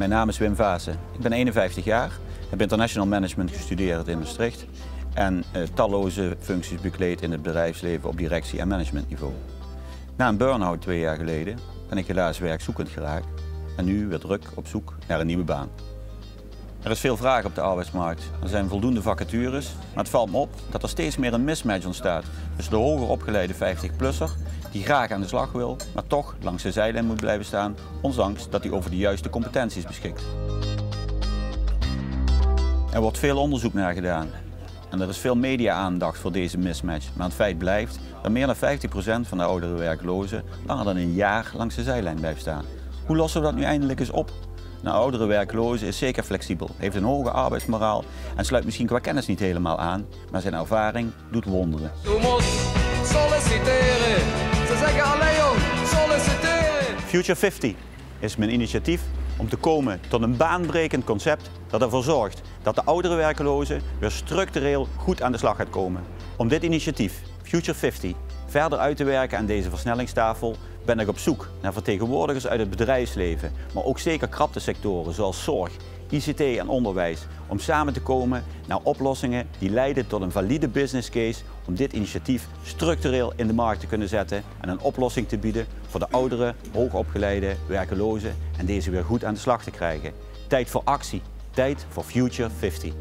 Mijn naam is Wim Vaassen. Ik ben 51 jaar, heb international management gestudeerd in Maastricht en talloze functies bekleed in het bedrijfsleven op directie- en managementniveau. Na een burn-out 2 jaar geleden ben ik helaas werkzoekend geraakt en nu weer druk op zoek naar een nieuwe baan. Er is veel vraag op de arbeidsmarkt. Er zijn voldoende vacatures, maar het valt me op dat er steeds meer een mismatch ontstaat tussen de hoger opgeleide 50-plusser die graag aan de slag wil, maar toch langs de zijlijn moet blijven staan, ondanks dat hij over de juiste competenties beschikt. Er wordt veel onderzoek naar gedaan en er is veel media-aandacht voor deze mismatch, maar het feit blijft dat meer dan 50% van de oudere werklozen langer dan een jaar langs de zijlijn blijft staan. Hoe lossen we dat nu eindelijk eens op? Een oudere werkloze is zeker flexibel, heeft een hoge arbeidsmoraal en sluit misschien qua kennis niet helemaal aan, maar zijn ervaring doet wonderen. U moet solliciteren. Ze zeggen alleen jong, solliciteren. Future 50 is mijn initiatief om te komen tot een baanbrekend concept dat ervoor zorgt dat de oudere werkloze weer structureel goed aan de slag gaat komen. Om dit initiatief, Future 50, verder uit te werken aan deze versnellingstafel ben ik op zoek naar vertegenwoordigers uit het bedrijfsleven, maar ook zeker krapte sectoren zoals zorg, ICT en onderwijs, om samen te komen naar oplossingen die leiden tot een valide business case om dit initiatief structureel in de markt te kunnen zetten en een oplossing te bieden voor de oudere, hoogopgeleide werklozen en deze weer goed aan de slag te krijgen. Tijd voor actie, tijd voor Future 50.